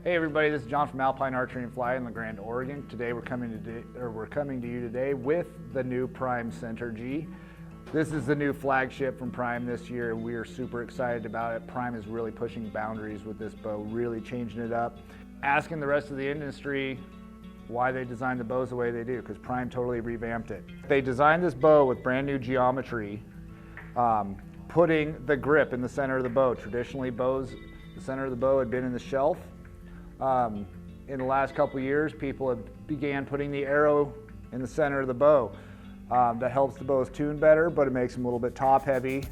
Hey everybody, this is John from Alpine Archery and Fly in LaGrande, Oregon. Today we're coming to you today with the new Prime Centergy. This is the new flagship from Prime this year, and we are super excited about it. Prime is really pushing boundaries with this bow, really changing it up. Asking the rest of the industry why they designed the bows the way they do, because Prime totally revamped it. They designed this bow with brand new geometry, putting the grip in the center of the bow. Traditionally, the center of the bow had been in the shelf. In the last couple years, people have began putting the arrow in the center of the bow. That helps the bows tune better, but it makes them a little bit top heavy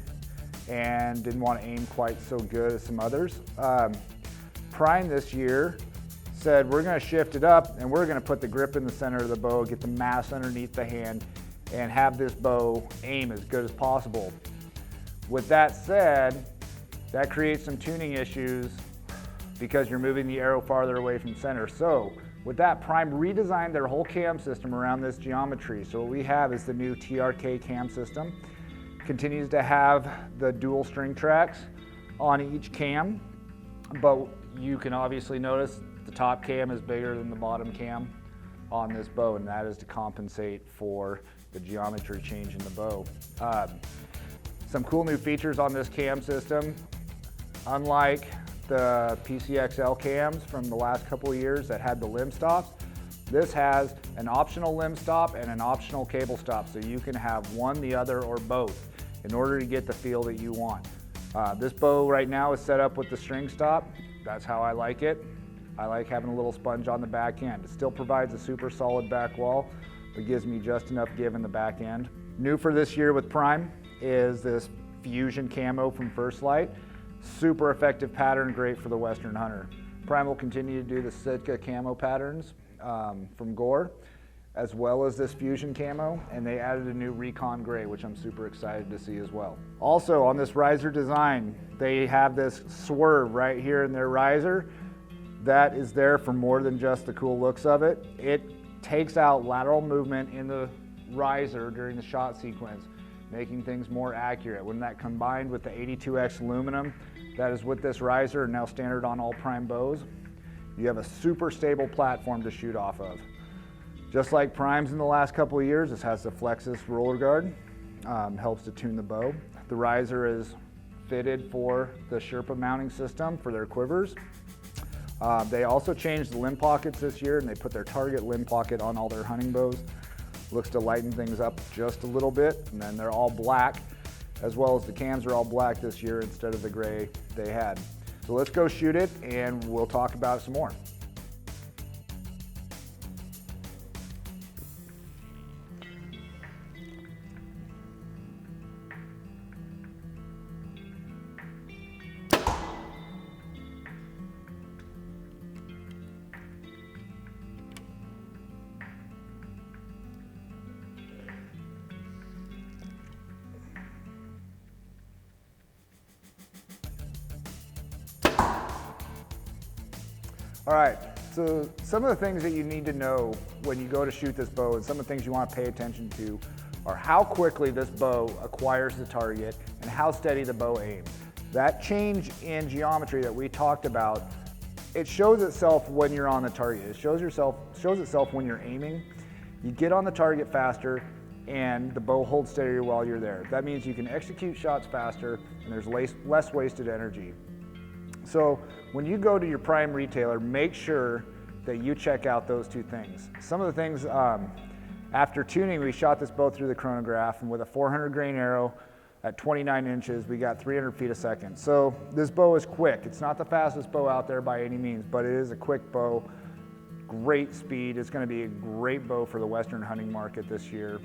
and didn't want to aim quite so good as some others. Prime this year said we're going to shift it up and we're going to put the grip in the center of the bow, get the mass underneath the hand, and have this bow aim as good as possible. With that said, that creates some tuning issues because you're moving the arrow farther away from center. So with that, Prime redesigned their whole cam system around this geometry. So what we have is the new TRK cam system. Continues to have the dual string tracks on each cam, but you can obviously notice the top cam is bigger than the bottom cam on this bow, and that is to compensate for the geometry change in the bow. Some cool new features on this cam system. Unlike the PCXL cams from the last couple of years that had the limb stops, this has an optional limb stop and an optional cable stop, so you can have one, the other, or both in order to get the feel that you want. This bow right now is set up with the string stop. That's how I like it. I like having a little sponge on the back end. It still provides a super solid back wall, but gives me just enough give in the back end. New for this year with Prime is this Fusion camo from First Light. Super effective pattern, great for the Western hunter. Prime will continue to do the Sitka camo patterns from Gore, as well as this Fusion camo, and they added a new Recon Gray, which I'm super excited to see as well. Also on this riser design, they have this swerve right here in their riser. That is there for more than just the cool looks of it. It takes out lateral movement in the riser during the shot sequence, making things more accurate. When that combined with the 82X aluminum that is with this riser and now standard on all Prime bows, you have a super stable platform to shoot off of. Just like Prime's in the last couple of years, this has the Flexus roller guard, helps to tune the bow. The riser is fitted for the Sherpa mounting system for their quivers. They also changed the limb pockets this year, and they put their target limb pocket on all their hunting bows. Looks to lighten things up just a little bit, and then they're all black, as well as the cams are all black this year instead of the gray they had. So let's go shoot it, and we'll talk about it some more. All right, so some of the things that you need to know when you go to shoot this bow and some of the things you want to pay attention to are how quickly this bow acquires the target and how steady the bow aims. That change in geometry that we talked about, it shows itself when you're on the target. It shows itself when you're aiming. You get on the target faster and the bow holds steadier while you're there. That means you can execute shots faster and there's less wasted energy. So when you go to your Prime retailer, make sure that you check out those two things. Some of the things, after tuning, we shot this bow through the chronograph, and with a 400 grain arrow at 29 inches, we got 300 feet a second. So this bow is quick. It's not the fastest bow out there by any means, but it is a quick bow, great speed. It's gonna be a great bow for the Western hunting market this year.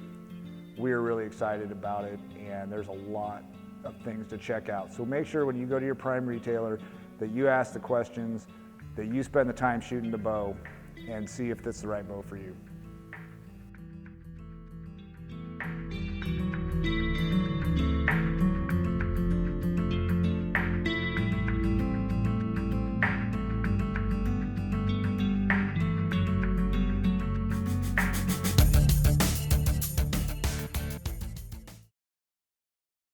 We are really excited about it, and there's a lot of things to check out. So make sure when you go to your Prime retailer that you ask the questions, that you spend the time shooting the bow, and see if this is the right bow for you.